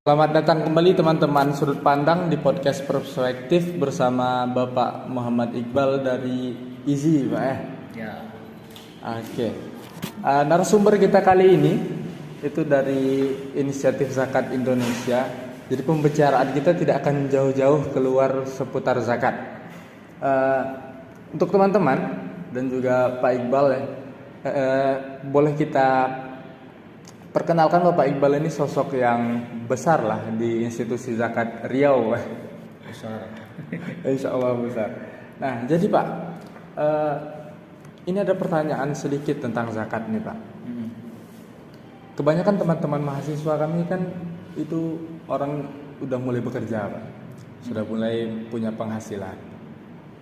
Selamat datang kembali teman-teman Sudut Pandang di podcast Perspektif bersama Bapak Muhammad Iqbal dari IZI, Pak Ya, Oke. Narasumber kita kali ini itu dari Inisiatif Zakat Indonesia. Jadi pembicaraan kita tidak akan jauh-jauh keluar seputar zakat. Untuk teman-teman dan juga Pak Iqbal boleh kita perkenalkan Bapak Iqbal ini sosok yang besar lah di institusi zakat Riau. besar. Insya Allah besar. Nah, jadi Pak, ini ada pertanyaan sedikit tentang zakat nih Pak. Kebanyakan teman-teman mahasiswa kami kan itu orang udah mulai bekerja Pak, sudah mulai punya penghasilan.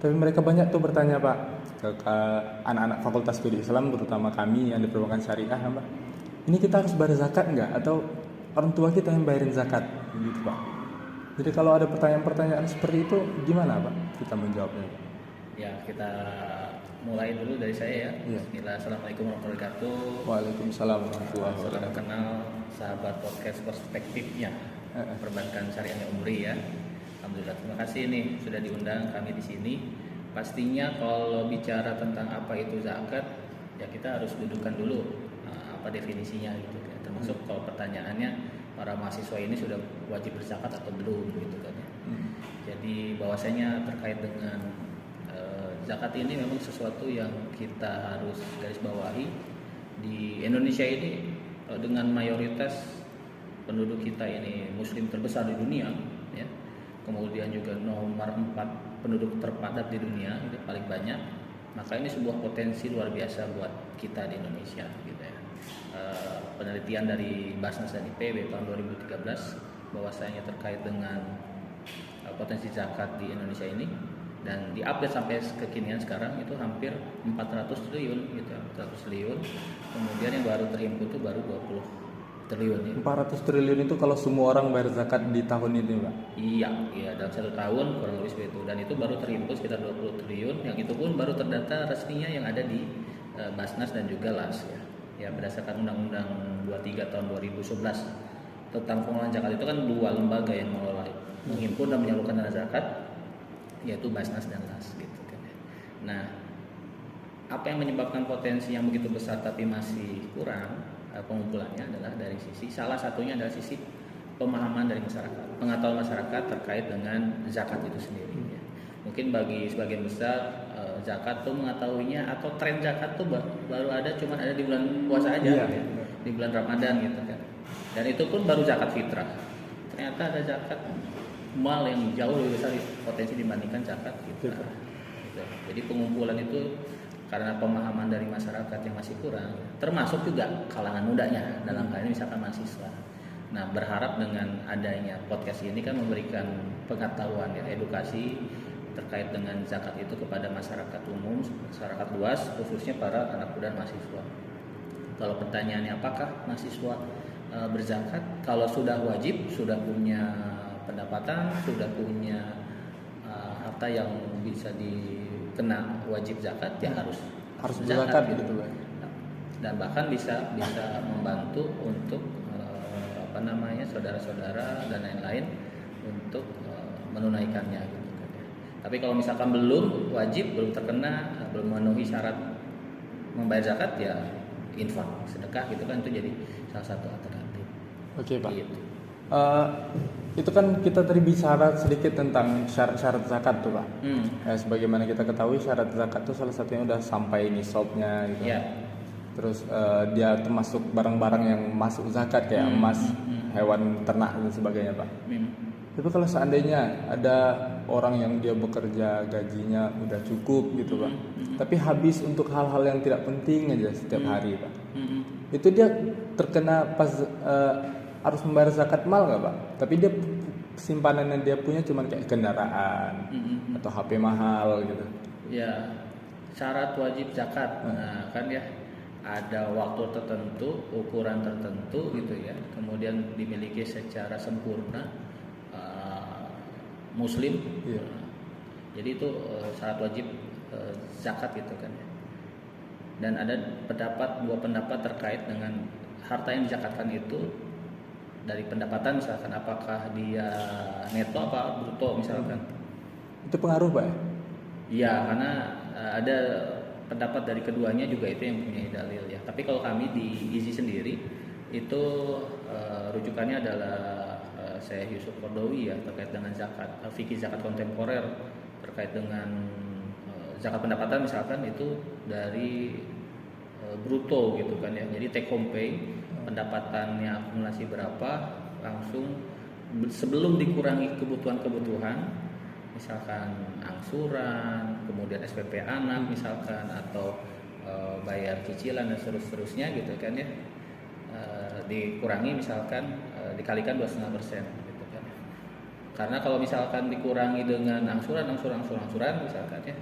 Tapi mereka banyak tuh bertanya Pak ke anak-anak Fakultas Studi Islam, terutama kami yang di perbankan syariah Pak. Ini kita harus bayar zakat nggak? Atau orang tua kita yang bayarin zakat? Gitu Pak. Jadi kalau ada pertanyaan-pertanyaan seperti itu, gimana Pak kita menjawabnya Pak? Ya, kita mulai dulu dari saya ya. Iya. Bismillah, assalamualaikum warahmatullahi wabarakatuh. Waalaikumsalam warahmatullahi Salam wabarakatuh. kenal sahabat podcast perspektifnya perbankan syariah yang umri ya. Alhamdulillah, terima kasih nih sudah diundang kami di sini. Pastinya kalau bicara tentang apa itu zakat, ya kita harus dudukkan dulu apa definisinya gitu kan. Termasuk kalau pertanyaannya para mahasiswa ini sudah wajib berzakat atau belum gitu kan ya. Jadi bahwasanya terkait dengan zakat ini memang sesuatu yang kita harus garis bawahi. Di Indonesia ini dengan mayoritas penduduk kita ini muslim terbesar di dunia ya. Kemudian juga nomor 4 penduduk terpadat di dunia, itu paling banyak. Maka ini sebuah potensi luar biasa buat kita di Indonesia gitu ya. Penelitian dari Basnas dan IPB tahun 2013 bahwasanya terkait dengan potensi zakat di Indonesia ini, dan diupdate sampai kekinian sekarang itu hampir 400 triliun gitu ya, 400 triliun. Kemudian yang baru terhimpun itu baru 20 triliun ya. 400 triliun itu kalau semua orang bayar zakat di tahun ini Pak? Iya, dalam 1 tahun kurang lebih seperti itu. Dan itu baru terhimpun sekitar 20 triliun. Yang itu pun baru terdata resminya yang ada di Basnas dan juga LAS ya. Ya, berdasarkan Undang-Undang 23 tahun 2011 tentang pengelolaan zakat, itu kan 2 lembaga yang mengelola, menghimpun dan menyalurkan dana zakat, yaitu Basnas dan LAS gitu kan. Nah, apa yang menyebabkan potensi yang begitu besar tapi masih kurang pengumpulannya adalah dari sisi, salah satunya adalah sisi pemahaman dari masyarakat, pengetahuan masyarakat terkait dengan zakat itu sendiri ya. Mungkin bagi sebagian besar zakat tuh mengetahuinya atau tren zakat tuh baru ada, cuman ada di bulan puasa aja ya, di bulan Ramadan gitu kan. Dan itu pun baru zakat fitrah. Ternyata ada zakat mal yang jauh lebih besar potensi dibandingkan zakat fitrah. Gitu. Jadi pengumpulan itu karena pemahaman dari masyarakat yang masih kurang, termasuk juga kalangan mudanya dalam hal ini misalkan mahasiswa. Nah, berharap dengan adanya podcast ini kan memberikan pengetahuan ya, edukasi terkait dengan zakat itu kepada masyarakat umum, masyarakat luas, khususnya para anak muda dan mahasiswa. Kalau pertanyaannya apakah mahasiswa berzakat? Kalau sudah wajib, sudah punya pendapatan, sudah punya harta yang bisa dikena wajib zakat, ya harus berzakat gitu Pak. Dan bahkan bisa membantu untuk saudara-saudara dan lain-lain untuk menunaikannya gitu kan ya. Tapi kalau misalkan belum wajib, belum terkena, belum memenuhi syarat membayar zakat, ya infak, sedekah gitu kan, itu jadi salah satu alternatif. Oke Pak. Gitu. Itu kan kita tadi bicara sedikit tentang syarat-syarat zakat tuh Pak. Ya, sebagaimana kita ketahui syarat zakat itu salah satunya udah sampai nisabnya gitu. Ya. Terus dia termasuk barang-barang yang masuk zakat kayak emas, hewan ternak dan sebagainya Pak. Tapi kalau seandainya ada orang yang dia bekerja gajinya udah cukup gitu Pak, tapi habis untuk hal-hal yang tidak penting aja setiap hari Pak, itu dia terkena pas harus membayar zakat mal nggak Pak? Tapi dia simpanan yang dia punya cuma kayak kendaraan atau HP mahal gitu. Ya, syarat wajib zakat. Nah, kan ya ada waktu tertentu, ukuran tertentu gitu ya. Kemudian dimiliki secara sempurna muslim. Iya. Jadi itu syarat wajib zakat gitu kan ya. Dan ada dua pendapat terkait dengan harta yang dizakatkan itu dari pendapatan misalkan apakah dia neto apa bruto misalkan. Itu pengaruh Pak ya? Iya, karena ada pendapat dari keduanya juga itu yang punya dalil ya. Tapi kalau kami di IZI sendiri itu rujukannya adalah Syekh Yusuf Qaradawi ya terkait dengan zakat, fikih zakat kontemporer terkait dengan zakat pendapatan misalkan itu dari bruto gitu kan ya. Jadi take home pay pendapatannya akumulasi berapa langsung sebelum dikurangi kebutuhan-kebutuhan misalkan angsuran, kemudian SPP anak misalkan atau bayar cicilan dan seterusnya gitu kan ya, dikurangi misalkan dikalikan 2,5% gitu kan. Karena kalau misalkan dikurangi dengan angsuran misalkan ya,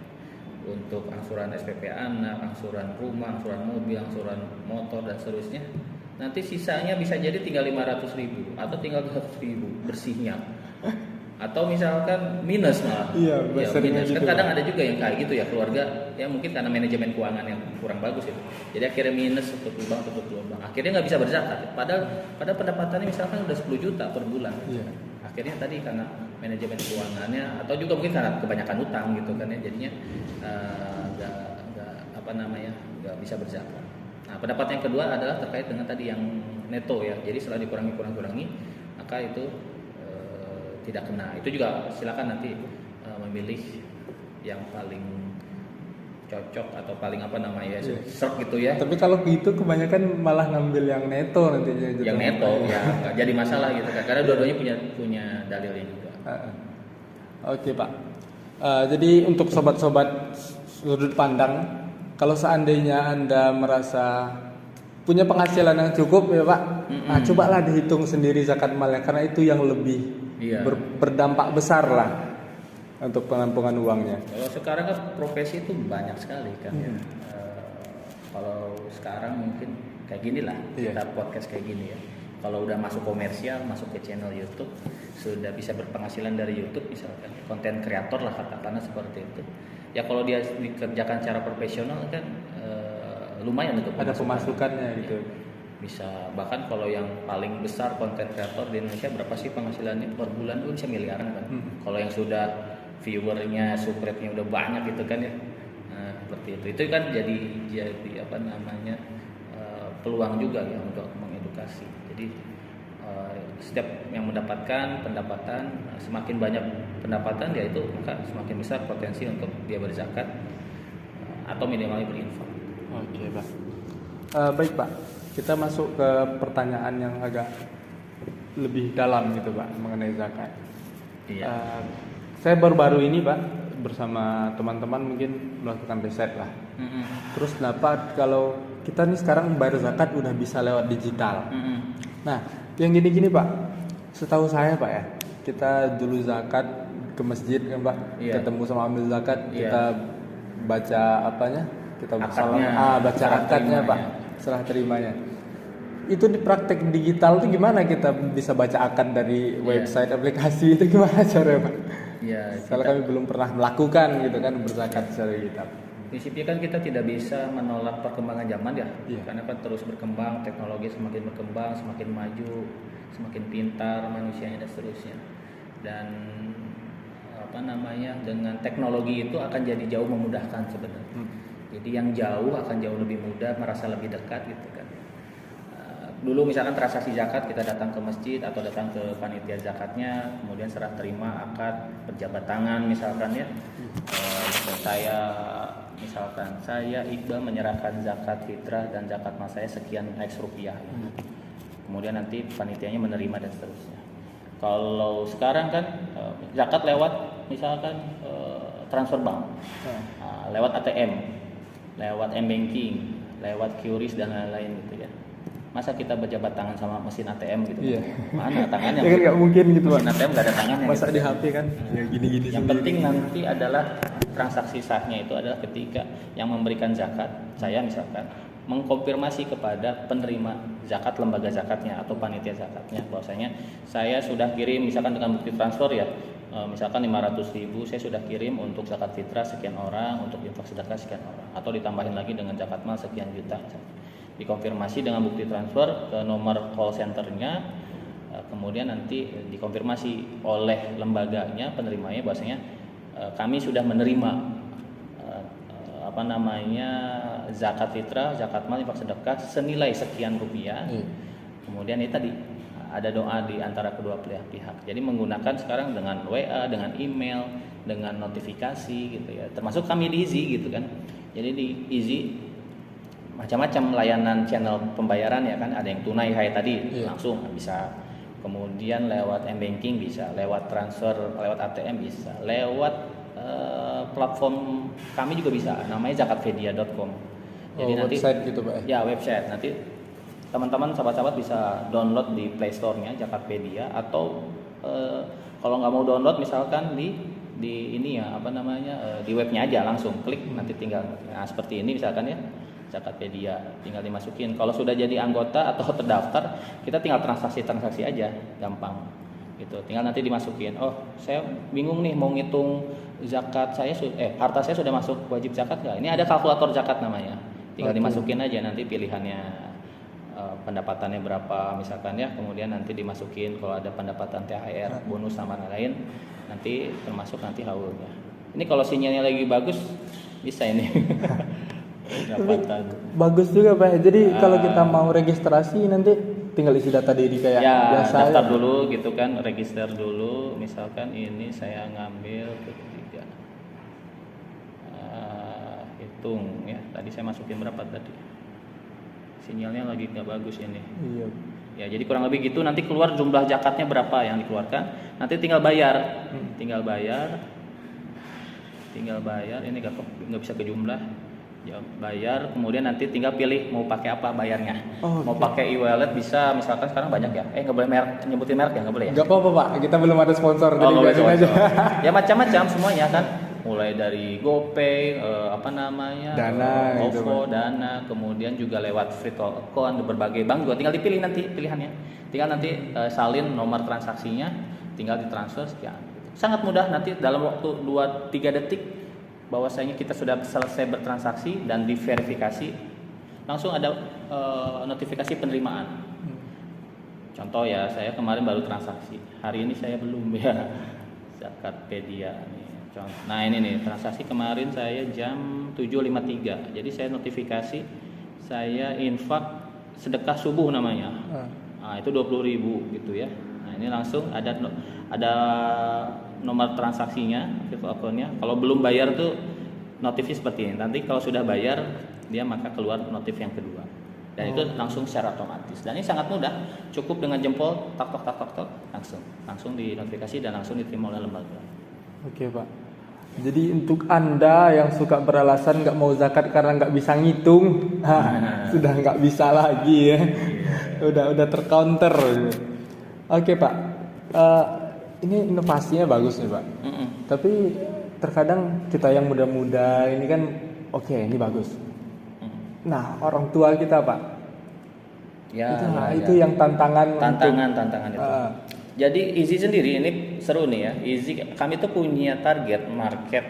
untuk angsuran SPP anak, angsuran rumah, angsuran mobil, angsuran motor dan seterusnya, nanti sisanya bisa jadi tinggal 500.000 atau tinggal 100.000 bersihnya. Atau misalkan minus malah. Iya, minus. Gitu, kan kadang ada juga yang kayak gitu ya, keluarga ya mungkin karena manajemen keuangan yang kurang bagus itu. Jadi akhirnya minus tutup lubang. Akhirnya nggak bisa berzakat. Padahal pendapatannya misalkan udah 10 juta per bulan. Iya. Akhirnya tadi karena manajemen keuangannya atau juga mungkin karena kebanyakan utang gitu kan ya, jadinya nggak bisa berzakat. Nah, pendapat yang kedua adalah terkait dengan tadi yang neto ya. Jadi setelah dikurangi maka itu tidak kena. Itu juga silakan nanti memilih yang paling cocok atau paling serp gitu ya. Tapi kalau gitu kebanyakan malah ngambil yang neto nantinya. Yang neto ya nggak jadi masalah gitu kan. Karena dua-duanya punya dalilnya juga. Oke Pak. Jadi untuk sobat-sobat sudut pandang, kalau seandainya Anda merasa punya penghasilan yang cukup ya Pak, nah, cobalah dihitung sendiri zakat malnya karena itu yang lebih berdampak besar lah untuk pengampungan uangnya. Kalau sekarang kan profesi itu banyak sekali kan ya. Kalau sekarang mungkin kayak gini lah, kita podcast kayak gini ya. Kalau udah masuk komersial, masuk ke channel YouTube, sudah bisa berpenghasilan dari YouTube misalkan, konten kreator lah katakanlah seperti itu. Ya kalau dia dikerjakan secara profesional kan lumayan untuk ada pemasukannya gitu. Bisa bahkan kalau yang paling besar konten kreator di Indonesia berapa sih penghasilannya per bulan tuh bisa miliaran kan. Kalau yang sudah viewernya, subscribe-nya udah banyak gitu kan ya. Nah, seperti itu. Itu kan jadi peluang juga ya untuk mengedukasi. Jadi setiap yang mendapatkan pendapatan, semakin banyak pendapatan dia itu maka semakin besar potensi untuk dia berzakat atau minimalnya berinfak. Oke Pak. Baik Pak, kita masuk ke pertanyaan yang agak lebih dalam gitu Pak mengenai zakat. Iya. Saya baru-baru ini Pak bersama teman-teman mungkin melakukan riset lah. Terus kenapa kalau kita nih sekarang bayar zakat udah bisa lewat digital. Nah, yang gini-gini Pak, setahu saya Pak ya, kita dulu zakat ke masjid kan Pak, ketemu sama ambil zakat, kita baca apanya? Kita baca akadnya Pak, serah terimanya. Itu di praktek digital itu gimana kita bisa baca akad dari website aplikasi itu gimana caranya Pak? Kalau kami belum pernah melakukan gitu kan berzakat secara digital. Prinsipnya kan kita tidak bisa menolak perkembangan zaman ya, karena kan terus berkembang, teknologi semakin berkembang, semakin maju, semakin pintar manusianya dan seterusnya. Dan dengan teknologi itu akan jadi jauh memudahkan sebenarnya. Jadi yang jauh akan jauh lebih mudah, merasa lebih dekat gitu kan. Dulu misalkan transaksi zakat kita datang ke masjid atau datang ke panitia zakatnya, kemudian serah terima akad pejabat tangan misalkan ya. Saya Iqbal menyerahkan zakat fitrah dan zakat mas saya sekian X rupiah. Kemudian nanti panitianya menerima dan seterusnya. Kalau sekarang kan zakat lewat misalkan transfer bank, lewat ATM, lewat m-banking, lewat QRIS dan lain-lain gitu ya. Masa kita berjabat tangan sama mesin ATM gitu? Mana tangannya? Ya kan nggak mungkin gitu Pak. Mesin ATM nggak ada tangannya. Masa gitu. di HP kan? Ya gini-gini. Yang penting nanti adalah transaksi sahnya itu adalah ketika yang memberikan zakat, saya misalkan mengkonfirmasi kepada penerima zakat lembaga zakatnya atau panitia zakatnya bahwasanya saya sudah kirim misalkan dengan bukti transfer ya, misalkan 500.000 saya sudah kirim untuk zakat fitrah sekian orang, untuk infak sedekah sekian orang, atau ditambahin lagi dengan zakat mal sekian juta misalkan. Dikonfirmasi dengan bukti transfer ke nomor call centernya, kemudian nanti dikonfirmasi oleh lembaganya penerimanya bahwasanya kami sudah menerima zakat fitrah, zakat mal, infak sedekah senilai sekian rupiah. Kemudian itu tadi ada doa di antara kedua pihak. Jadi menggunakan sekarang dengan WA, dengan email, dengan notifikasi gitu ya. Termasuk kami di Easy gitu kan. Jadi di Easy macam-macam layanan channel pembayaran ya kan. Ada yang tunai kayak tadi langsung bisa. Kemudian lewat m-banking bisa, lewat transfer, lewat ATM bisa, lewat platform kami juga bisa. Namanya zakatpedia.com. Jadi nanti website gitu Pak. Ya, website. Nanti teman-teman sahabat-sahabat bisa download di Play Store-nya Zakatpedia atau kalau nggak mau download misalkan di ini ya di webnya aja langsung klik nanti tinggal seperti ini misalkan ya Zakatpedia tinggal dimasukin. Kalau sudah jadi anggota atau terdaftar kita tinggal transaksi aja gampang gitu. Tinggal nanti dimasukin. Oh saya bingung nih mau ngitung zakat saya harta saya sudah masuk wajib zakat nggak? Ini ada kalkulator zakat namanya. Tinggal dimasukin aja nanti pilihannya. Pendapatannya berapa misalkan ya, kemudian nanti dimasukin kalau ada pendapatan THR, bonus sama lain nanti termasuk nanti haulnya. Ini kalau sinyalnya lagi bagus bisa ini. Pendapatan. Bagus juga Pak. Jadi kalau kita mau registrasi nanti tinggal isi data diri kayak biasa. Daftar dulu gitu kan, register dulu. Misalkan ini saya ngambil ketiga. Hitung ya. Tadi saya masukin berapa tadi? Sinyalnya lagi nggak bagus ini. Iya. Ya jadi kurang lebih gitu. Nanti keluar jumlah zakatnya berapa yang dikeluarkan. Nanti tinggal bayar. Tinggal bayar. Ini nggak bisa ke jumlah. Ya, bayar. Kemudian nanti tinggal pilih mau pakai apa bayarnya. Mau pakai e-wallet bisa. Misalkan sekarang banyak ya. Nggak boleh nyebutin merek ya, nggak boleh ya. Nggak apa-apa Pak. Kita belum ada sponsor. Nggak boleh sponsor. Ya macam-macam semuanya kan. Mulai dari GoPay, Dana, OVO, Dana, kemudian juga lewat virtual account berbagai bank juga tinggal dipilih nanti pilihannya. Tinggal nanti salin nomor transaksinya, tinggal ditransfer sekian. Sangat mudah nanti dalam waktu 2-3 detik bahwasanya kita sudah selesai bertransaksi dan diverifikasi, langsung ada notifikasi penerimaan. Contoh ya, saya kemarin baru transaksi. Hari ini saya belum ya. Zakatpedia nih. Nah ini nih transaksi kemarin saya jam 7.53. Jadi saya notifikasi saya infak sedekah subuh namanya. Nah itu 20.000 gitu ya. Nah ini langsung ada nomor transaksinya, virtual account-nya. Kalau belum bayar tuh notifnya seperti ini. Nanti kalau sudah bayar dia maka keluar notif yang kedua. Dan itu langsung secara otomatis. Dan ini sangat mudah. Cukup dengan jempol tak langsung dinotifikasi dan langsung diterima oleh lembaga. Oke Pak. Jadi untuk Anda yang suka beralasan nggak mau zakat karena nggak bisa ngitung, sudah nggak bisa lagi ya. Udah tercounter. Oke Pak. Ini inovasinya bagus nih Pak. Tapi terkadang kita yang muda-muda ini kan ini bagus. Nah orang tua kita Pak. Itu yang tantangan itu. Jadi Easy sendiri ini seru nih ya. Easy kami tuh punya target market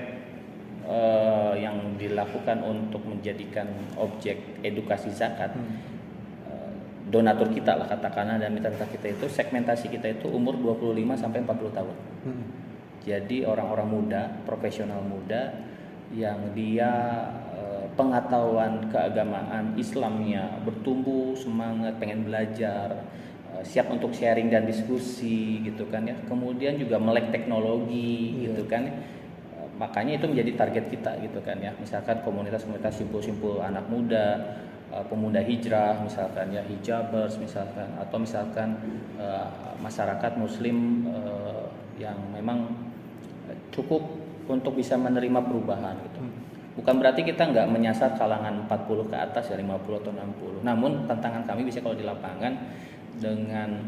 yang dilakukan untuk menjadikan objek edukasi zakat. Donatur kita lah katakanlah dan mitra kita itu segmentasi kita itu umur 25 sampai 40 tahun. Jadi orang-orang muda, profesional muda yang dia pengetahuan keagamaan Islamnya bertumbuh, semangat pengen belajar, siap untuk sharing dan diskusi gitu kan ya. Kemudian juga melek teknologi gitu kan. Makanya itu menjadi target kita gitu kan ya. Misalkan komunitas-komunitas simpul-simpul anak muda, pemuda hijrah misalkan ya, hijabers misalkan, atau misalkan masyarakat muslim yang memang cukup untuk bisa menerima perubahan gitu. Bukan berarti kita nggak menyasar kalangan 40 ke atas ya, 50 atau 60. Namun tantangan kami bisa kalau di lapangan dengan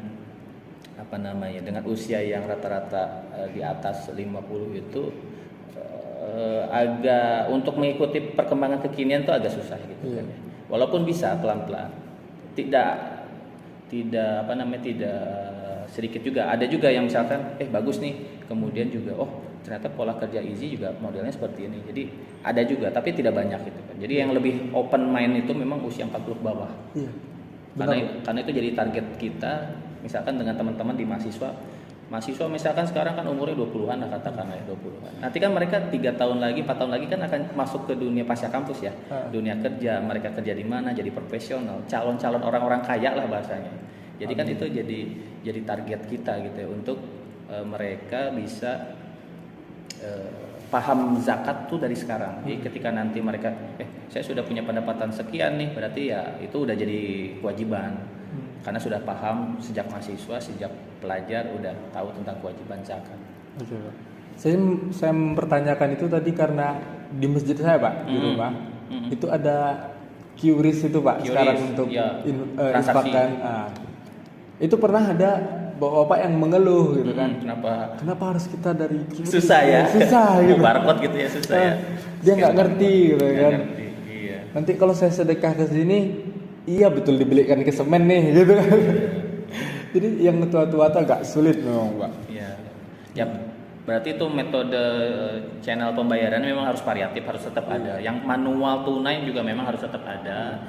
dengan usia yang rata-rata di atas 50 itu agak untuk mengikuti perkembangan kekinian itu agak susah gitu kan ya. Walaupun bisa pelan-pelan. Tidak sedikit juga. Ada juga yang misalkan bagus nih, kemudian juga ternyata pola kerja Easy juga modelnya seperti ini. Jadi ada juga, tapi tidak banyak gitu kan. Jadi yang lebih open mind itu memang usia 40 ke bawah. Karena itu jadi target kita misalkan dengan teman-teman di mahasiswa misalkan sekarang kan umurnya 20-an lah katakanlah ya 20-an. Nanti kan mereka 3 tahun lagi, 4 tahun lagi kan akan masuk ke dunia pasca kampus ya. Dunia kerja, mereka kerja di mana, jadi profesional, calon-calon orang-orang kaya lah bahasanya. Jadi kan itu jadi target kita gitu ya untuk mereka bisa paham zakat tuh dari sekarang. Jadi ketika nanti mereka saya sudah punya pendapatan sekian nih, berarti ya itu udah jadi kewajiban. Karena sudah paham sejak mahasiswa, sejak pelajar udah tahu tentang kewajiban zakat. Oke, Pak. Saya mempertanyakan itu tadi karena di masjid saya, Pak, di rumah. Itu ada QRIS itu, Pak, sekarang untuk infakkan. Itu pernah ada bapak yang mengeluh gitu kan. Kenapa harus kita dari QRIS? Susah ya. Susah gitu. Barcode gitu ya susah ya. Dia nggak ngerti gitu kan. Ngerti, iya. Nanti kalau saya sedekah ke sini, iya betul dibelikan ke semen nih gitu kan. Jadi yang tua-tua tuh agak sulit memang, Pak. Iya. Ya, berarti itu metode channel pembayaran memang harus variatif, harus tetap ada. Yang manual tunai juga memang harus tetap ada.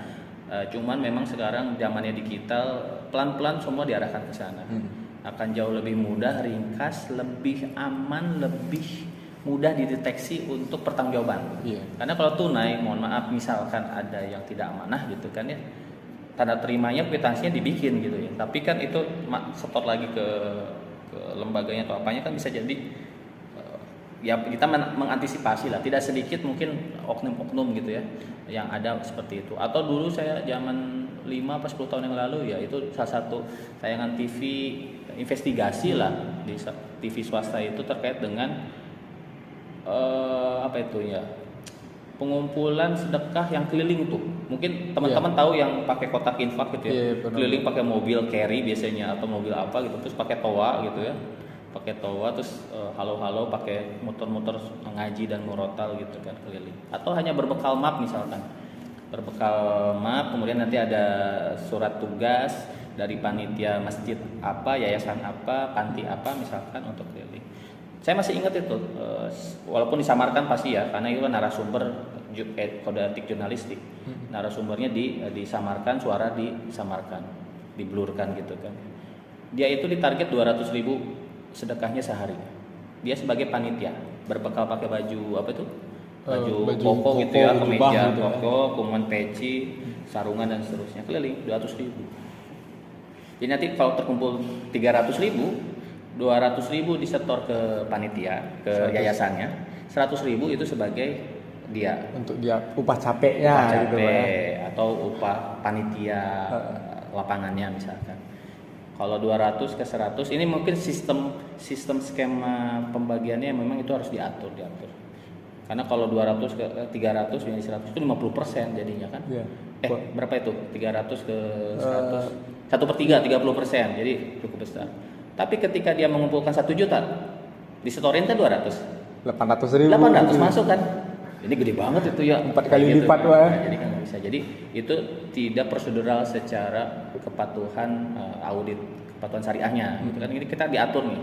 Cuman memang sekarang zamannya digital, pelan-pelan semua diarahkan ke sana. Akan jauh lebih mudah, ringkas, lebih aman, lebih mudah dideteksi untuk pertanggungjawaban. Karena kalau tunai, mohon maaf, misalkan ada yang tidak amanah gitu kan ya, tanda terimanya kwitansinya dibikin gitu ya. Tapi kan itu setor lagi ke lembaganya atau apanya kan bisa jadi ya kita mengantisipasi lah. Tidak sedikit mungkin oknum-oknum gitu ya yang ada seperti itu. Atau dulu saya zaman 5 pas 10 tahun yang lalu ya itu salah satu tayangan TV investigasi lah di TV swasta itu terkait dengan apa itu ya, pengumpulan sedekah yang keliling tuh. Mungkin teman-teman tahu yang pakai kotak infak gitu ya. Keliling pakai mobil carry biasanya atau mobil apa gitu, terus pakai toa gitu ya. Pakai toa terus halo-halo pakai motor-motor ngaji dan murotal gitu kan keliling. Atau hanya berbekal map misalkan. Berbekal map kemudian nanti ada surat tugas dari panitia masjid apa, yayasan apa, panti apa misalkan untuk keliling. Saya masih ingat itu, walaupun disamarkan pasti ya, karena itu kan narasumber kode etik jurnalistik. Narasumbernya disamarkan, suara disamarkan, diblurkan gitu kan. Dia itu ditarget 200.000 sedekahnya sehari. Dia sebagai panitia, berbekal pakai baju apa itu? Baju koko gitu ya, kemeja gitu koko, kuman peci, sarungan dan seterusnya, keliling 200.000. Jadi nanti kalau terkumpul 300.000, 200.000 disetor ke panitia, ke yayasannya, 100.000 itu sebagai dia untuk dia upah capeknya gitu ya, atau upah panitia lapangannya misalkan. Kalau 200 ke 100 ini mungkin sistem skema pembagiannya memang itu harus diatur. Karena kalau 200 ke 300 jadi 100 itu 50% jadinya kan. Berapa itu? 300 ke 100 1/3 30%, jadi cukup besar. Tapi ketika dia mengumpulkan 1 juta, disetorin kan 800.000 masuk kan. Ini gede banget itu ya. 4 kali gitu, lipat kan. Jadi kan nggak bisa. Jadi itu tidak prosedural secara kepatuhan audit kepatuhan syariahnya. Gitu kan. Ini kita diatur nih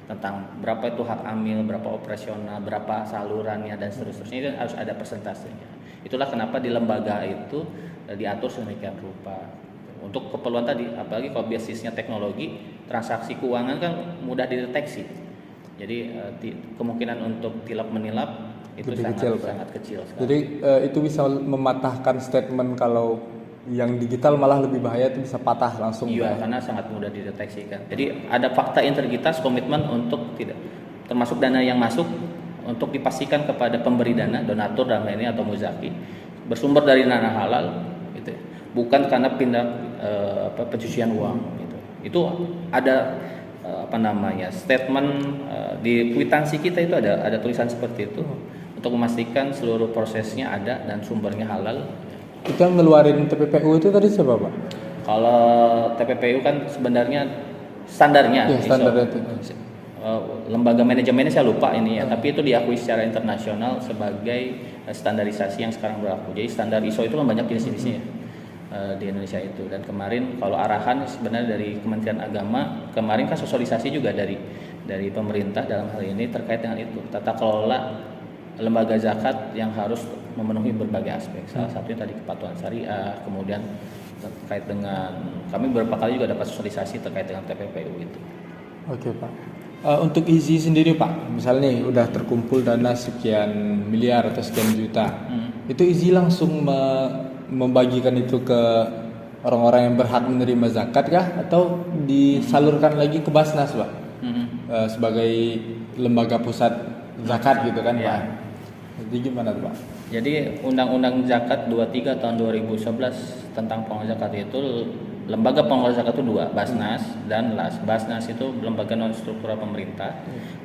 tentang berapa itu hak amil, berapa operasional, berapa salurannya dan seterusnya. Itu harus ada persentasenya. Itulah kenapa di lembaga itu diatur sedemikian rupa. Untuk keperluan tadi, apalagi kalau basisnya teknologi, transaksi keuangan kan mudah dideteksi. Jadi kemungkinan untuk tilap menilap itu sangat kecil sekali. Jadi itu bisa mematahkan statement kalau yang digital malah lebih bahaya, itu bisa patah langsung. Iya, karena sangat mudah dideteksi kan. Jadi ada fakta integritas, komitmen untuk tidak termasuk dana yang masuk untuk dipastikan kepada pemberi dana, donatur dalam hal ini atau muzaki, bersumber dari dana halal gitu. Bukan karena pencucian uang gitu. Itu ada statement di kwitansi kita itu ada tulisan seperti itu untuk memastikan seluruh prosesnya ada dan sumbernya halal. Itu yang ngeluarin TPPU itu tadi siapa, Pak? Kalau TPPU kan sebenarnya standarnya itu. Lembaga manajemennya saya lupa ini ya, tapi itu diakui secara internasional sebagai standarisasi yang sekarang berlaku. Jadi standar ISO itu kan banyak jenis-jenisnya di Indonesia itu. Dan kemarin kalau arahan sebenarnya dari Kementerian Agama, kemarin kan sosialisasi juga dari pemerintah dalam hal ini terkait dengan itu, tata kelola lembaga zakat yang harus memenuhi berbagai aspek. Salah satunya tadi kepatuhan syariah, kemudian terkait dengan kami beberapa kali juga dapat sosialisasi terkait dengan TPPU itu. Oke Pak. Untuk izin sendiri Pak, misalnya nih udah terkumpul dana sekian miliar atau sekian juta, itu izin langsung membagikan itu ke orang-orang yang berhak menerima zakat kah, atau disalurkan lagi ke Basnas Pak, sebagai lembaga pusat zakat gitu kan Pak? Jadi gimana tuh Pak? Jadi Undang-Undang Zakat 23 tahun 2011 tentang pengelola zakat itu, lembaga pengelola zakat itu dua, Basnas dan LAS. Basnas itu lembaga non struktural pemerintah,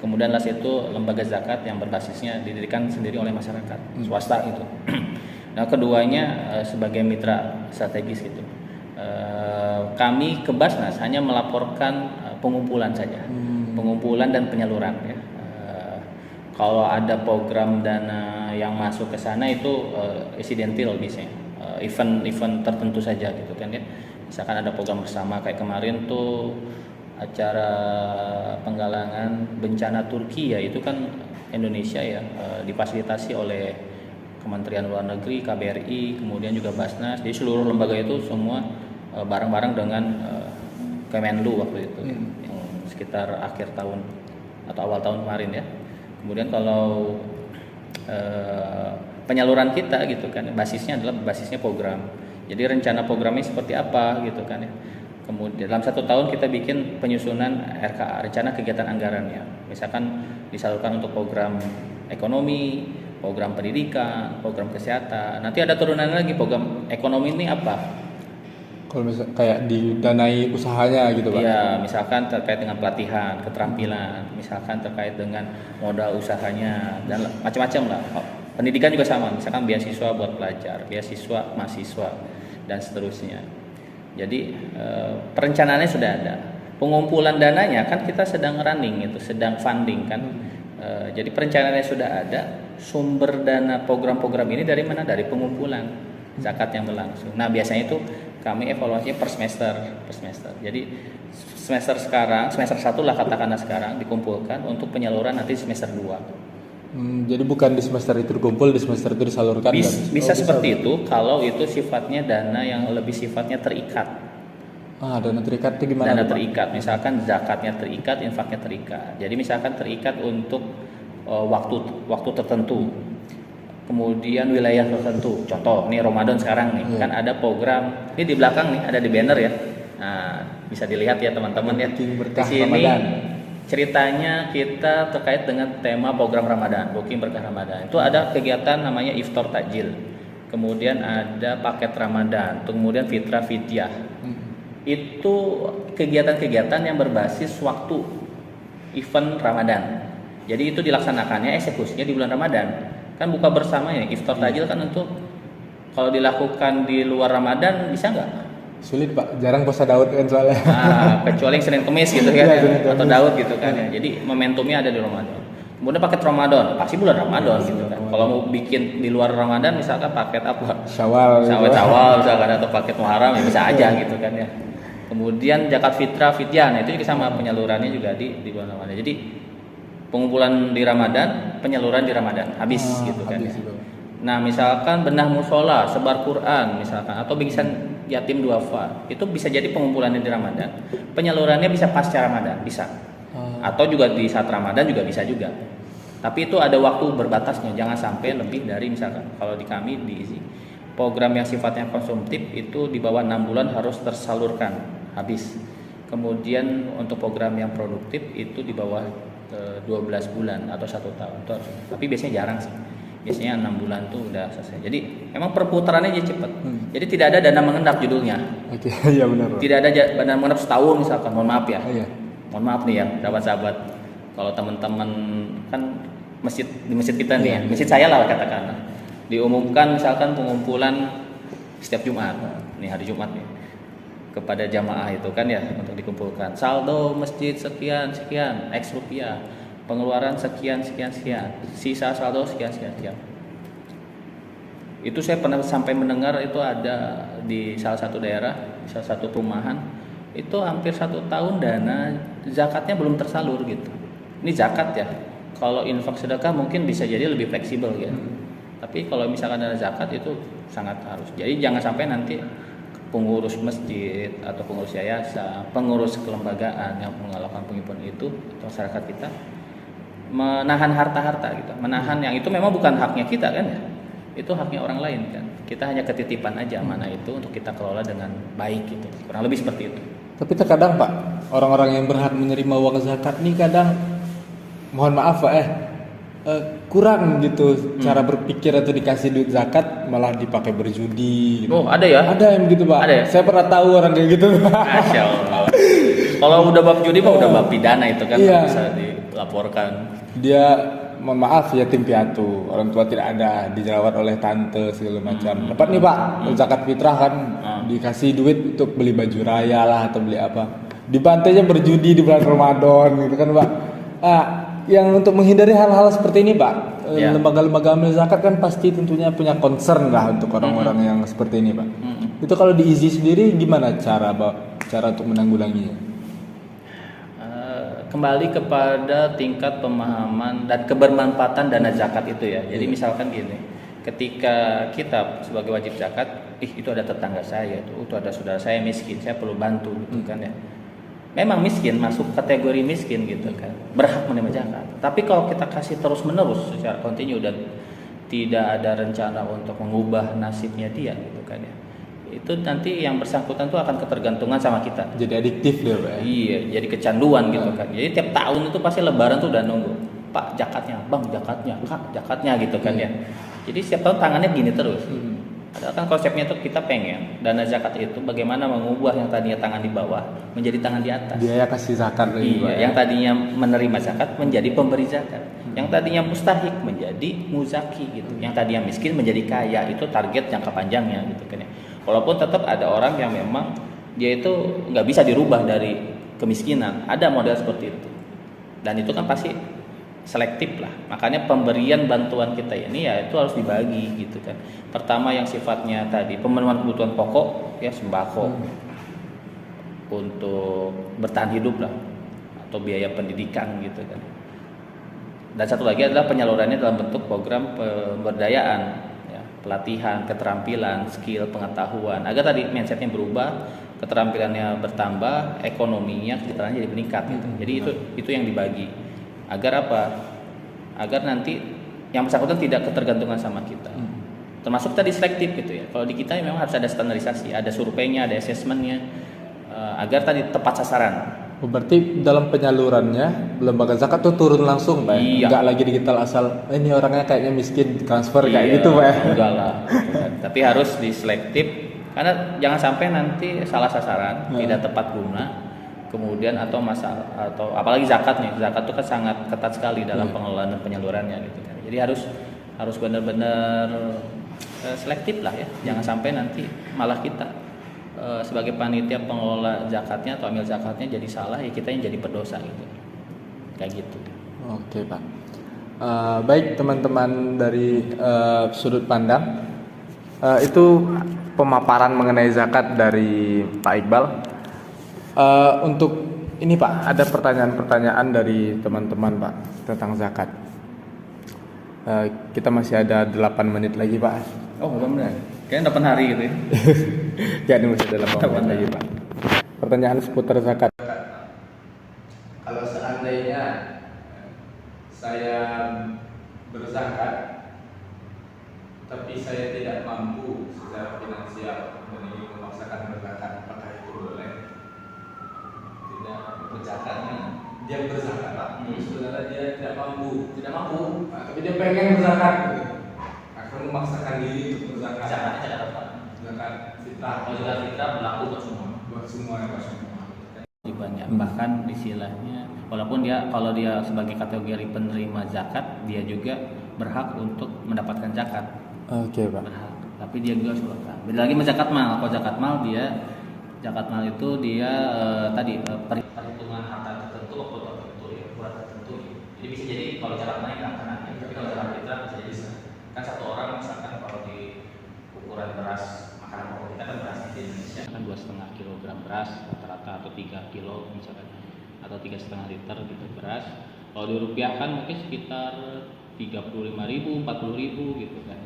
kemudian LAS itu lembaga zakat yang berbasisnya didirikan sendiri oleh masyarakat, swasta itu. Nah, keduanya sebagai mitra strategis gitu. Kami ke Basnas hanya melaporkan pengumpulan saja, pengumpulan dan penyaluran ya. Kalau ada program dana yang masuk ke sana itu insidental biasanya, event tertentu saja gitu kan ya. Misalkan ada program bersama kayak kemarin tuh acara penggalangan bencana Turki ya, itu kan Indonesia ya, difasilitasi oleh Kementerian Luar Negeri, KBRI, kemudian juga Basnas. Jadi seluruh lembaga itu semua bareng-bareng dengan Kemenlu waktu itu ya, yang sekitar akhir tahun atau awal tahun kemarin ya. Kemudian kalau penyaluran kita gitu kan, basisnya program. Jadi rencana programnya seperti apa gitu kan ya. Kemudian dalam 1 tahun kita bikin penyusunan RKA, rencana kegiatan anggarannya. Misalkan disalurkan untuk program ekonomi, program pendidikan, program kesehatan. Nanti ada turunan lagi, program ekonomi ini apa? Kalau misalnya kayak didanai usahanya gitu Pak? Iya, misalkan terkait dengan pelatihan, keterampilan, misalkan terkait dengan modal usahanya, dan macam-macam lah. Pendidikan juga sama, misalkan beasiswa buat pelajar, beasiswa mahasiswa, dan seterusnya. Jadi perencanaannya sudah ada. Pengumpulan dananya kan kita sedang running itu, sedang funding kan. Jadi perencanaannya sudah ada. Sumber dana program-program ini dari mana? Dari pengumpulan zakat yang berlangsung. Nah, biasanya itu kami evaluasinya per semester. Jadi semester 1 lah katakanlah sekarang dikumpulkan untuk penyaluran nanti semester 2. Jadi bukan di semester itu dikumpul, di semester itu disalurkan? Bisa seperti itu kalau itu sifatnya dana yang lebih sifatnya terikat. Dana terikat itu gimana? Dana terikat, misalkan zakatnya terikat, infaknya terikat. Jadi misalkan terikat untuk waktu tertentu. Kemudian wilayah tertentu, contoh nih Ramadan sekarang nih, kan ada program ini di belakang nih, ada di banner ya. Nah, bisa dilihat ya teman-teman ya. Di sini Ramadan. Ceritanya kita terkait dengan tema program Ramadan, Booking Berkah Ramadan. Itu ada kegiatan namanya Iftar Takjil. Kemudian ada paket Ramadan, kemudian Fitrah Fidyah. Itu kegiatan-kegiatan yang berbasis waktu event Ramadan. Jadi itu dilaksanakannya eksekusinya di bulan Ramadan. Kan buka bersama ya, Iftar Takjil kan untuk kalau dilakukan di luar Ramadan bisa nggak? Sulit Pak, jarang puasa Daud kan soalnya. Kecuali Senin Kemis gitu kan ya, atau Daud gitu kan ya. Jadi momentumnya ada di Ramadan. Kemudian paket Ramadan, pasti bulan Ramadan gitu kan. Kalau mau bikin di luar Ramadan misalkan paket apa? Syawal misalkan, atau paket Muharram ya bisa aja gitu kan ya. Kemudian zakat fitrah, fidyah, nah itu juga sama penyalurannya juga di bulan Ramadan. Jadi pengumpulan di Ramadan, penyaluran di Ramadan habis gitu kan ya. Nah, misalkan benah musola, sebar Quran misalkan, atau bingkisan yatim duafa, itu bisa jadi pengumpulannya di Ramadan. Penyalurannya bisa pasca Ramadan, bisa. Atau juga di saat Ramadan juga bisa juga. Tapi itu ada waktu berbatasnya, jangan sampai lebih dari misalkan kalau di kami di IZI, program yang sifatnya konsumtif itu di bawah 6 bulan harus tersalurkan habis. Kemudian untuk program yang produktif itu di bawah 12 bulan atau 1 tahun. Tapi biasanya jarang sih. Biasanya 6 bulan tuh udah selesai. Jadi memang perputarannya aja cepat. Jadi tidak ada dana mengendap judulnya. Oke, iya benar. Tidak ada dana mengendap setahun misalkan. Mohon maaf ya. Iya. Mohon maaf nih ya, sahabat-sahabat. Kalau teman-teman kan di masjid kita nih ya, masjid saya lah katakan. Diumumkan misalkan pengumpulan setiap Jumat. Nih hari Jumat nih. Kepada jamaah itu kan ya untuk dikumpulkan. Saldo masjid sekian, X rupiah. Pengeluaran sekian, sisa saldo sekian. Itu saya pernah sampai mendengar itu ada di salah satu daerah, salah satu perumahan, itu hampir 1 tahun dana zakatnya belum tersalur gitu. Ini zakat ya, kalau infak sedekah mungkin bisa jadi lebih fleksibel ya. Tapi kalau misalkan ada zakat itu sangat harus. Jadi jangan sampai nanti pengurus masjid atau pengurus yayasan, pengurus kelembagaan yang melakukan penghimpunan itu atau masyarakat kita menahan harta-harta gitu, menahan yang itu memang bukan haknya kita kan ya, itu haknya orang lain kan. Kita hanya ketitipan aja mana itu untuk kita kelola dengan baik gitu, kurang lebih seperti itu. Tapi terkadang Pak, orang-orang yang berhak menerima uang zakat nih kadang, mohon maaf Pak kurang gitu cara berpikir atau dikasih duit zakat malah dipakai berjudi gitu. Oh ada ya? Ada yang begitu Pak. Ada ya? Saya pernah tahu orang kayak gitu. Masya Allah. Kalau udah bab judi mah udah bab pidana itu kan, iya. Bisa dilaporkan. Dia mohon maaf yatim piatu, orang tua tidak ada, dijerawat oleh tante segala macam. Dapat nih Pak, zakat fitrah kan dikasih duit untuk beli baju raya lah atau beli apa. Dibantainya berjudi di bulan Ramadan gitu kan Pak. Yang untuk menghindari hal-hal seperti ini Pak, lembaga-lembaga amil zakat kan pasti tentunya punya concern lah untuk orang-orang yang seperti ini Pak. Itu kalau di IZI sendiri gimana cara untuk menanggulanginya? Kembali kepada tingkat pemahaman dan kebermanfaatan dana zakat itu ya. Jadi misalkan gini, ketika kita sebagai wajib zakat, itu ada tetangga saya tuh, itu ada saudara saya miskin, saya perlu bantu gitu kan ya. Memang miskin, masuk kategori miskin gitu kan, berhak menerima zakat. Tapi kalau kita kasih terus-menerus secara kontinu dan tidak ada rencana untuk mengubah nasibnya dia gitu kan ya, itu nanti yang bersangkutan tuh akan ketergantungan sama kita. Jadi adiktif deh Pak. Iya, jadi kecanduan gitu kan. Jadi tiap tahun itu pasti lebaran tuh udah nunggu, Pak zakatnya, Bang zakatnya, Kak zakatnya gitu kan ya. Jadi setiap tahun tangannya gini terus. Padahal kan konsepnya tuh kita pengen dana zakat itu bagaimana mengubah yang tadinya tangan di bawah menjadi tangan di atas. Dia kasih zakat lagi Pak. Yang tadinya menerima zakat menjadi pemberi zakat. Yang tadinya mustahik menjadi muzaki gitu. Yang tadinya miskin menjadi kaya. Itu target jangka panjangnya gitu kan ya. Walaupun tetap ada orang yang memang dia itu nggak bisa dirubah dari kemiskinan. Ada model seperti itu. Dan itu kan pasti selektif lah. Makanya pemberian bantuan kita ini ya itu harus dibagi gitu kan. Pertama yang sifatnya tadi pemenuhan kebutuhan pokok ya sembako untuk bertahan hidup lah atau biaya pendidikan gitu kan. Dan satu lagi adalah penyalurannya dalam bentuk program pemberdayaan ya, pelatihan, keterampilan, skill, pengetahuan agar tadi mindsetnya berubah, keterampilannya bertambah, ekonominya kesejahteraannya jadi meningkat gitu. Jadi itu yang dibagi. Agar apa? Agar nanti yang bersangkutan tidak ketergantungan sama kita. Termasuk tadi selektif gitu ya. Kalau di kita memang harus ada standarisasi, ada surveinya, ada assessmentnya, agar tadi tepat sasaran. Berarti dalam penyalurannya lembaga zakat tuh turun langsung Pak. Iya. Enggak lagi digital asal ini orangnya kayaknya miskin transfer kayak gitu Pak. Enggak lah. Tapi harus diselektif karena jangan sampai nanti salah sasaran, tidak tepat guna. Kemudian atau masalah atau apalagi zakat itu kan sangat ketat sekali dalam pengelolaan dan penyalurannya gitu kan. Jadi harus benar-benar selektif lah ya. Jangan sampai nanti malah kita sebagai panitia pengelola zakatnya atau amil zakatnya jadi salah ya, kita yang jadi berdosa gitu. Kayak gitu. Oke Pak. Baik teman-teman dari sudut pandang itu pemaparan mengenai zakat dari Pak Iqbal. Untuk ini Pak, ada pertanyaan-pertanyaan dari teman-teman Pak tentang zakat. Kita masih ada 8 menit lagi Pak. Oh 8 menit? Kayaknya 8 hari gitu ya. Jadi masih ada 8 menit lagi Pak. Pertanyaan seputar zakat. Kalau seandainya saya berzakat, tapi saya tidak mampu secara finansial dan ingin memaksakan berzakat, apakah itu boleh? Berzakatnya dia berzakat Pak. Sebenarnya dia tidak mampu, tapi dia pengen berzakat gitu. Akan memaksakan diri untuk berzakat. Zakatnya apa? Zakat fitrah. Kalau zakat fitrah berlaku buat semua. Bahkan istilahnya walaupun kalau dia sebagai kategori penerima zakat, dia juga berhak untuk mendapatkan zakat. Oke Pak. Berhak. Tapi dia juga harus zakat. Beda lagi sama zakat mal. Kalau zakat mal itu dia tadi perhitungan harta tertentu waktu tertentu ya, buat tertentu. Jadi bisa jadi kalau zakat mal nggak kena, tapi kalau zakat fitrah bisa jadi kan satu orang misalkan kalau di ukuran beras makanan pokok kita kan beras di Indonesia kan 2,5 kilogram beras rata-rata atau 3 kilo misalkan atau 3,5 liter gitu beras. Kalau dirupiahkan mungkin sekitar 35.000, 40.000 gitu kan.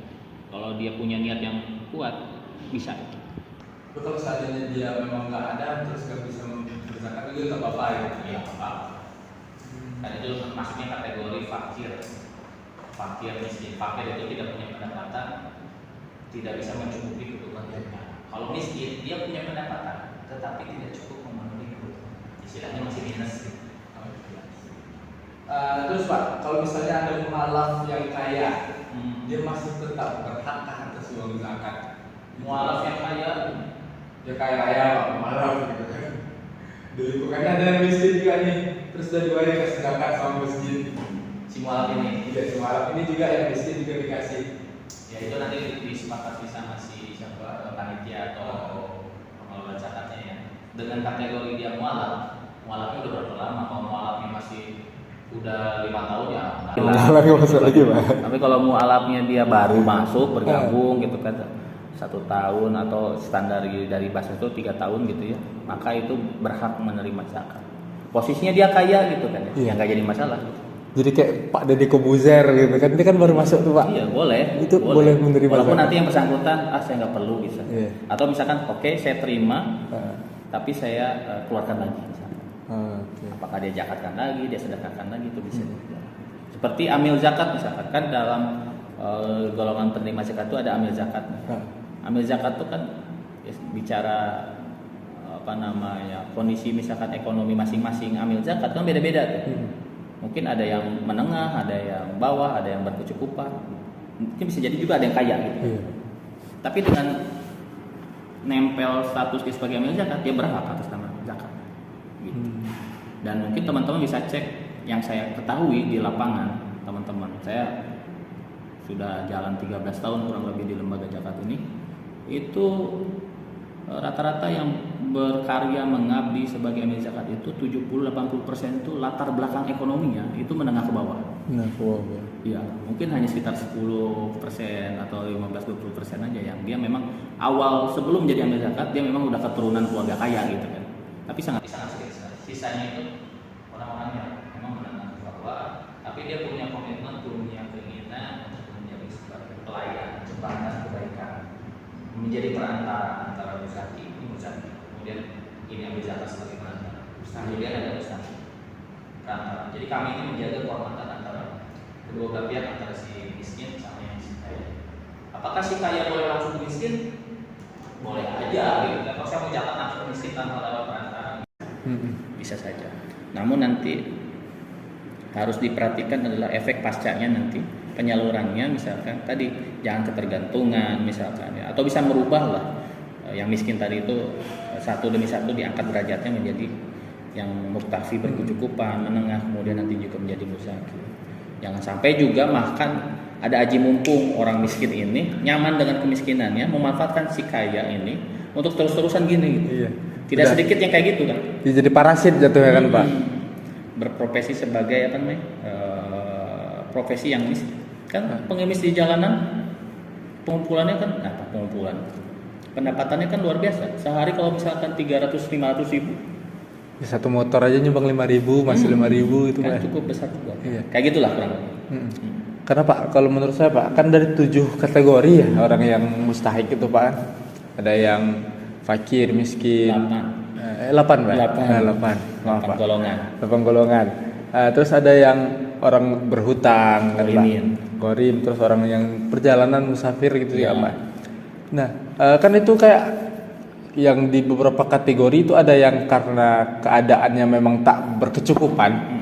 Kalau dia punya niat yang kuat bisa. Tapi kalau seandainya dia memang nggak ada terus nggak bisa berzakat itu nggak apa-apa ya? Iya apa? Kan itu masuknya kategori fakir. Fakir miskin. Fakir itu tidak punya pendapatan, tidak bisa mencukupi kebutuhan hidupnya. Kalau miskin dia punya pendapatan, tetapi tidak cukup memenuhi kebutuhan. Istilahnya masih minus. Terus Pak, kalau misalnya ada mualaf yang kaya, dia masih tetap berhak atas uang zakat. Mualaf yang kaya, Ya kaya Pak, mualaf gitu kan. Di lingkungannya ada yang miskin juga nih, terus udah diwari kasih zakat sama masjid. si mualaf ini. Tidak si mualaf ini juga yang miskin juga dikasih. Ya itu nanti disepakati sama si siapa panitia atau pengelola zakatnya ya. Dengan kategori dia mualaf, mualafnya udah berapa lama? Kalau mualafnya masih udah 5 tahun ya Lagi masuk lagi Pak. tapi kalau mualafnya dia baru masuk bergabung gitu kan 1 tahun atau standar dari bahasa itu 3 tahun gitu ya, maka itu berhak menerima zakat. Posisinya dia kaya gitu kan ya, yang nggak jadi masalah. Jadi kayak Pak Deddy Kobuzer gitu kan, ini kan baru masuk tuh Pak. Iya boleh. Itu boleh menerima walaupun zakat. nanti yang bersangkutan saya nggak perlu bisa. Iya. Atau misalkan oke, saya terima, tapi saya keluarkan lagi misalkan. Okay. Apakah dia zakatkan lagi, dia sedekahkan lagi, itu bisa. Seperti amil zakat misalkan kan dalam golongan penerima zakat itu ada amil zakat. Amil zakat itu kan bicara apa namanya kondisi misalkan ekonomi masing-masing amil zakat kan beda-beda tuh. Mungkin ada yang menengah, ada yang bawah, ada yang berkecukupan. Mungkin bisa jadi juga ada yang kaya gitu. Tapi dengan nempel status dia sebagai amil zakat, dia berhak atas nama zakat. Gitu. Dan mungkin teman-teman bisa cek yang saya ketahui di lapangan, teman-teman. Saya sudah jalan 13 tahun kurang lebih di lembaga zakat ini. Itu rata-rata yang berkarya mengabdi sebagai amil zakat itu 70-80% itu latar belakang ekonominya itu menengah ke bawah. Ya, mungkin hanya sekitar 10% atau 15-20% aja yang dia memang awal sebelum jadi amil zakat dia memang udah keturunan keluarga kaya gitu kan. Tapi sangat sedikit. Sisanya itu orang-orang yang memang menengah ke bawah, tapi dia punya komitmen, punya keinginan untuk menjadi sebagai pelayan, jembatan kebaikan, menjadi perantara antara muzaki, kemudian ini ambil zakat sebagai perantara. Kemudian ada mustahil perantara. Jadi kami ini menjaga kehormatan antara kedua belah pihak, antara si miskin sama yang si kaya. Apakah si kaya boleh langsung miskin? Boleh aja gitu. Kalau saya mau zakat langsung miskin tanpa lewat perantara, bisa saja. Namun nanti harus diperhatikan adalah efek pascanya nanti penyalurannya, misalkan tadi jangan ketergantungan misalkan ya, atau bisa merubah lah yang miskin tadi itu satu demi satu diangkat derajatnya menjadi yang muktafi berkecukupan, menengah, kemudian nanti juga menjadi muzaki. Jangan sampai juga makan ada aji mumpung orang miskin ini nyaman dengan kemiskinannya, memanfaatkan si kaya ini untuk terus-terusan gini gitu. Iya. Tidak sedikit yang kayak gitu kan. Jadi parasit jatuhnya kan Pak. Berprofesi sebagai apa namanya? Profesi yang miskin. Kan pengemis di jalanan pengumpulannya kan pengumpulan. Pendapatannya kan luar biasa. Sehari kalau misalkan 300-500 ribu. Satu motor aja nyumbang 5.000, masih 5.000 itu kan Pak. cukup besar juga. Iya. Kayak gitulah kurang lebih. Karena Pak, kalau menurut saya Pak, kan dari 7 kategori ya orang yang mustahik itu Pak. Ada yang fakir, miskin. 8 Pak. 8. Maaf Pak. 8 golongan. Terus ada yang orang berhutang, Ghorim, terus orang yang perjalanan musafir gitu ya Pak. Nah, kan itu kayak yang di beberapa kategori itu ada yang karena keadaannya memang tak berkecukupan.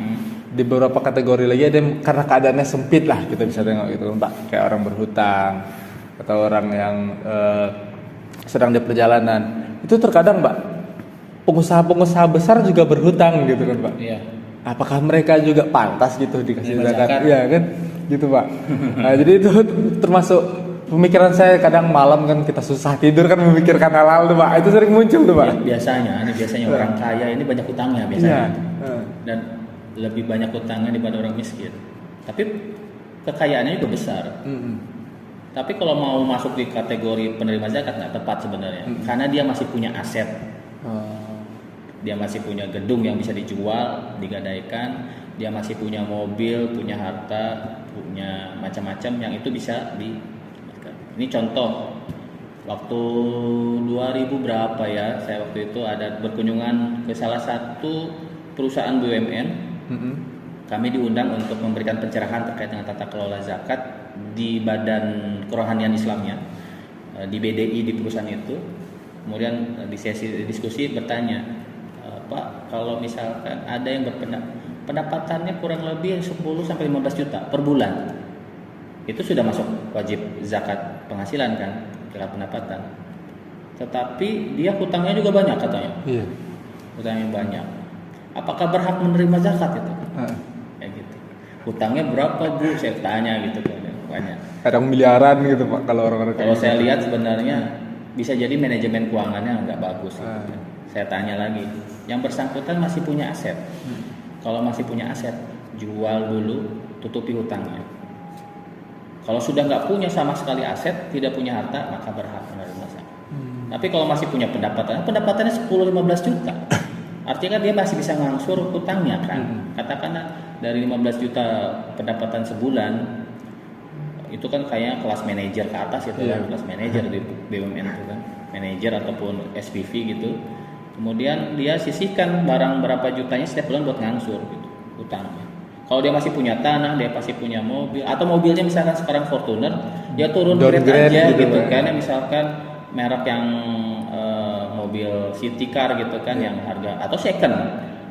Di beberapa kategori lagi ada yang karena keadaannya sempit lah, kita bisa tengok gitu Pak. Kayak orang berhutang atau orang yang sedang di perjalanan. Itu terkadang Pak, pengusaha-pengusaha besar juga berhutang gitu kan Pak. Iya. Apakah mereka juga pantas gitu dikasih zakat? Iya kan, gitu Pak. Nah, jadi itu termasuk pemikiran saya kadang malam kan kita susah tidur kan memikirkan hal-hal tuh Pak. Itu sering muncul tuh Pak. Ya, biasanya orang kaya ini banyak utangnya biasanya. Dan lebih banyak utangnya daripada orang miskin. Tapi kekayaannya juga besar. Tapi kalau mau masuk di kategori penerima zakat nggak tepat sebenarnya, karena dia masih punya aset, dia masih punya gedung yang bisa dijual, digadaikan, dia masih punya mobil, punya harta, punya macam-macam yang itu bisa di. Ini contoh waktu 2000 berapa ya, saya waktu itu ada berkunjungan ke salah satu perusahaan BUMN. Kami diundang untuk memberikan pencerahan terkait dengan tata kelola zakat di Badan Kerohanian Islamnya, di BDI di perusahaan itu. Kemudian di sesi diskusi bertanya, Pak, kalau misalkan ada yang pendapatannya kurang lebih 10 sampai 15 juta per bulan, itu sudah masuk wajib zakat penghasilan kan, zakat pendapatan. Tetapi dia hutangnya juga banyak katanya. Iya. Hutangnya banyak. Apakah berhak menerima zakat itu? Kayak gitu. Hutangnya berapa Bu? Saya tanya gitu kan. Banyak. Kadang miliaran gitu Pak kalau orang-orang. Kalau saya lihat sebenarnya bisa jadi manajemen keuangannya nggak bagus. Gitu. Saya tanya lagi, yang bersangkutan masih punya aset. Kalau masih punya aset, jual dulu, tutupi hutangnya. Kalau sudah nggak punya sama sekali aset, tidak punya harta, maka berhak menerima zakat. Tapi kalau masih punya pendapatannya 10-15 juta, artinya kan dia masih bisa ngangsur hutangnya kan. Katakanlah dari 15 juta pendapatan sebulan, itu kan kayaknya kelas manajer ke atas itu kan, kelas manajer di BUMN itu kan, manajer ataupun SPV gitu. Kemudian dia sisihkan barang berapa jutanya setiap bulan buat ngangsur gitu hutangnya. Kalau dia masih punya tanah, dia pasti punya mobil, atau mobilnya misalkan sekarang Fortuner, dia turun grade aja gitu kan, misalkan merek yang mobil city car gitu kan, yang harga atau second,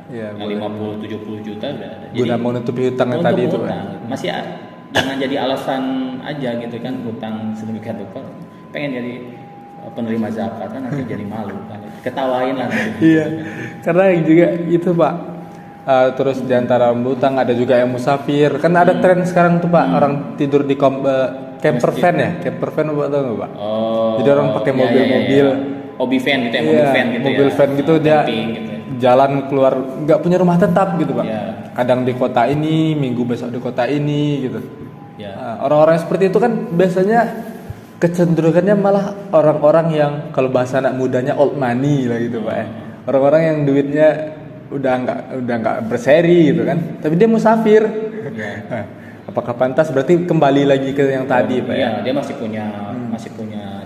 yang 50-70 juta udah ada. Guna menutupi hutang tadi itu masih jangan jadi alasan aja gitu kan, hutang sedemikian rupa pengen jadi penerima zakat kan nanti jadi malu kan, ketawain lah iya karena juga itu Pak. Terus diantara hutang ada juga yang musafir kan, ada tren sekarang tuh Pak, orang tidur di camper van ya, camper van Pak tahu nggak Pak? Jadi orang pakai mobil-mobil hobby van gitu ya, mobil van gitu ya, mobil van gitu, dia gitu. Jalan keluar nggak punya rumah tetap gitu Pak. Kadang di kota ini, minggu besok di kota ini gitu. Orang-orang seperti itu kan biasanya kecenderungannya malah orang-orang yang kalau bahasa anak mudanya old money lah gitu Pak. Orang-orang yang duitnya udah nggak berseri gitu kan, tapi dia musafir. Apakah pantas? Berarti kembali lagi ke yang tadi Pak ya? Dia masih punya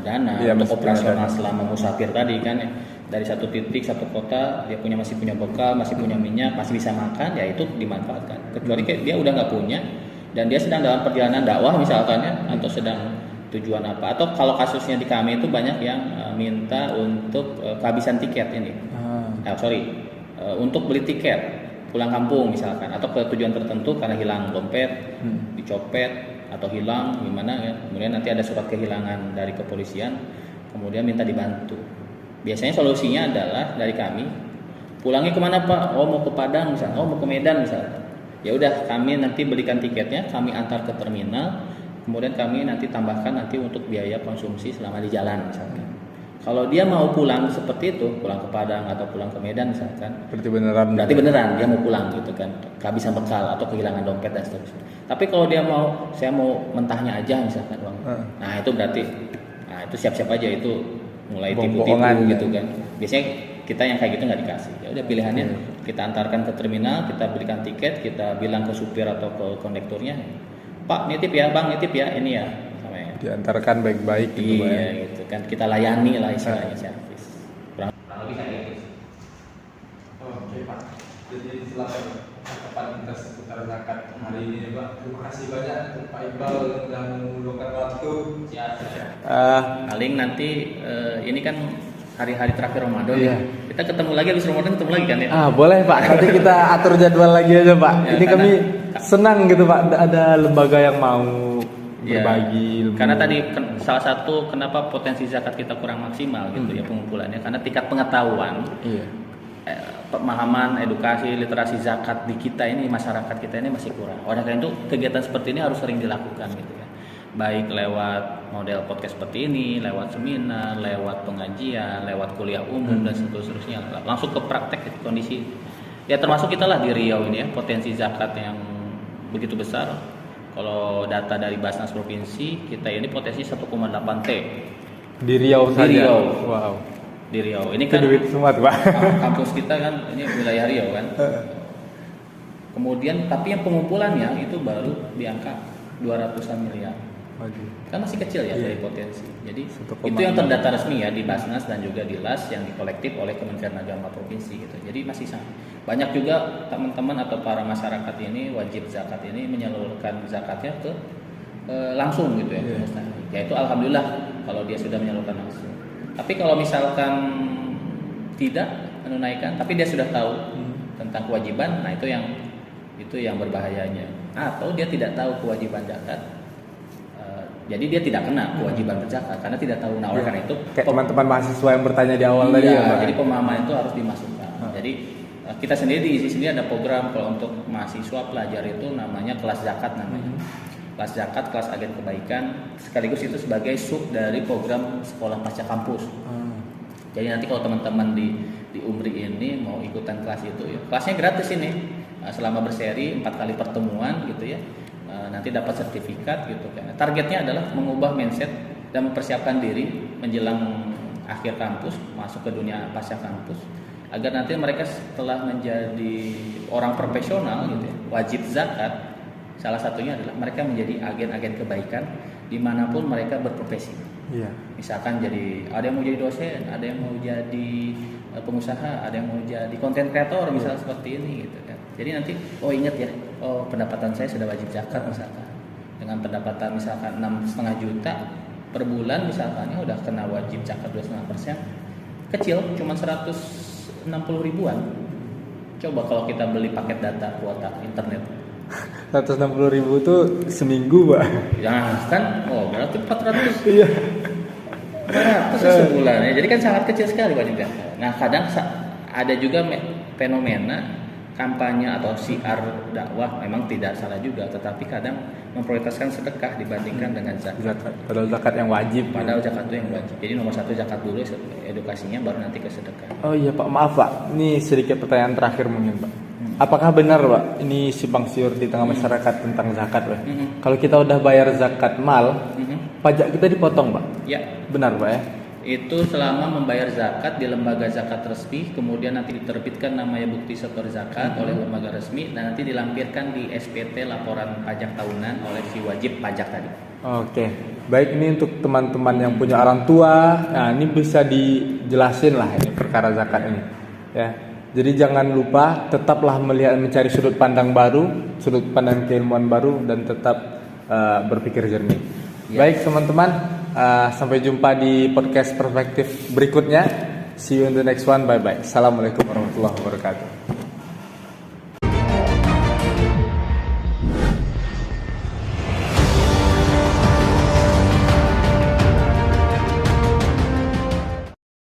dana untuk operasional selama musafir tadi kan. Dari satu titik, satu kota, dia masih punya bekal, masih punya minyak, masih bisa makan, ya itu dimanfaatkan. Kecuali dia udah nggak punya dan dia sedang dalam perjalanan dakwah misalkan ya, atau sedang tujuan apa, atau kalau kasusnya di kami itu banyak yang minta untuk kehabisan tiket ini, untuk beli tiket pulang kampung misalkan, atau ke tujuan tertentu karena hilang dompet, dicopet atau hilang gimana ya, kemudian nanti ada surat kehilangan dari kepolisian, kemudian minta dibantu. Biasanya solusinya adalah dari kami, pulangnya kemana Pak? Oh mau ke Padang misalnya, oh mau ke Medan misalnya. Ya udah kami nanti belikan tiketnya, kami antar ke terminal, kemudian kami nanti tambahkan nanti untuk biaya konsumsi selama di jalan misalkan. Kalau dia mau pulang seperti itu, pulang ke Padang atau pulang ke Medan misalkan, berarti beneran dia mau pulang gitu kan, kehabisan bekal atau kehilangan dompet dan seterusnya. Tapi kalau dia saya mau mentahnya aja misalkan uang, nah itu berarti, itu siap-siap aja, itu mulai tipu-tipu gitu kan. Biasanya kita yang kayak gitu nggak dikasih. Ya udah pilihannya kita antarkan ke terminal, kita belikan tiket, kita bilang ke supir atau ke kondekturnya, Pak nitip ya, Bang nitip ya, ini ya. Diantarkan baik-baik gitu Pak. Iya gitu kan, kita layani lah istilahnya servis. Kurang lebih kayak gitu. Oke Pak. Jadi silakan tanggapan kita seputar zakat hari ini Pak. Terima kasih banyak untuk Pak Iqbal yang sudah meluangkan waktu. Paling nanti ini kan hari-hari terakhir Ramadan. Iya. Kita ketemu lagi habis Ramadan, ketemu lagi kan ya? Boleh Pak. Nanti kita atur jadwal lagi aja Pak. Ini kami senang gitu Pak, ada lembaga yang mau berbagi ilmu. Karena tadi salah satu kenapa potensi zakat kita kurang maksimal gitu ya pengumpulannya, karena tingkat pengetahuan, pemahaman, edukasi, literasi zakat di kita ini, masyarakat kita ini masih kurang. Oleh karena itu kegiatan seperti ini harus sering dilakukan gitu ya. Baik lewat model podcast seperti ini, lewat seminar, lewat pengajian, lewat kuliah umum dan seterusnya, langsung ke praktek kondisi. Ya termasuk kita lah di Riau ini ya, potensi zakat yang begitu besar. Kalau data dari Basnas Provinsi, kita ini potensi 1,8 T. Di Riau saja? Di Riau. Wow. Di Riau. Ini kan duit semua tuh Pak. Kampus kita kan, ini wilayah Riau kan. Kemudian tapi yang pengumpulannya itu baru di angka 200-an miliar. Waduh. Kan masih kecil ya Iya. dari potensi. Jadi 1,6. itu yang terdata resmi ya di Basnas dan juga di LAS yang dikolektif oleh Kementerian Agama Provinsi gitu. Jadi masih sangat banyak juga teman-teman atau para masyarakat ini wajib zakat ini menyalurkan zakatnya ke langsung gitu ya, ke mustahik. Ya itu alhamdulillah kalau dia sudah menyalurkan langsung. Tapi kalau misalkan tidak menunaikan tapi dia sudah tahu tentang kewajiban, nah itu yang berbahayanya. Atau dia tidak tahu kewajiban zakat, jadi dia tidak kena kewajiban berzakat karena tidak tahu. Nah, oleh karena itu Kayak teman-teman mahasiswa yang bertanya di awal tadi ya, Pak. jadi pemahaman itu harus dimasukkan. Jadi kita sendiri di sini ada program kalau untuk mahasiswa pelajar itu namanya kelas zakat namanya. Kelas zakat, kelas agen kebaikan, sekaligus itu sebagai sub dari program sekolah pasca kampus. Jadi nanti kalau teman-teman di Umri ini mau ikutan kelas itu ya, kelasnya gratis ini. Selama berseri 4 kali pertemuan gitu ya, nanti dapat sertifikat gitu kan. Targetnya adalah mengubah mindset dan mempersiapkan diri menjelang akhir kampus masuk ke dunia pasca kampus agar nanti mereka setelah menjadi orang profesional gitu ya, wajib zakat salah satunya adalah mereka menjadi agen-agen kebaikan dimanapun mereka berprofesi. Iya. Misalkan jadi ada yang mau jadi dosen, ada yang mau jadi pengusaha, ada yang mau jadi konten kreator misalnya seperti ini gitu kan. Jadi nanti ingat ya, pendapatan saya sudah wajib zakat misalkan. Dengan pendapatan misalkan 6,5 juta per bulan misalkan ya udah kena wajib zakat 2,5%. Kecil cuma 160 ribuan. Coba kalau kita beli paket data kuota internet 160.000 itu seminggu, Pak. ya kan, berarti 400. Iya. 400 sebulan ya. Jadi kan sangat kecil sekali wajib zakat. Nah kadang ada juga fenomena kampanye atau siar dakwah memang tidak salah juga, tetapi kadang memprioritaskan sedekah dibandingkan dengan zakat. Padahal zakat yang wajib. Padahal zakat itu yang wajib. Jadi nomor 1 zakat dulu, edukasinya baru nanti ke sedekah. Oh iya Pak, maaf Pak. Ini sedikit pertanyaan terakhir mungkin Pak. Apakah benar Pak, ini simpang siur di tengah masyarakat tentang zakat Pak? Kalau kita udah bayar zakat mal, pajak kita dipotong Pak? Ya. Benar Pak ya? Itu selama membayar zakat di lembaga zakat resmi, kemudian nanti diterbitkan namanya bukti setor zakat oleh lembaga resmi dan nanti dilampirkan di SPT laporan pajak tahunan oleh si wajib pajak tadi. Oke, baik, ini untuk teman-teman yang punya orang tua. Nah ini bisa dijelasin lah ini perkara zakat ini ya. Jadi jangan lupa tetaplah mencari sudut pandang baru, sudut pandang keilmuan baru dan tetap berpikir jernih. Baik teman-teman, sampai jumpa di podcast perspektif berikutnya. See you in the next one. Bye bye. Assalamualaikum warahmatullahi wabarakatuh.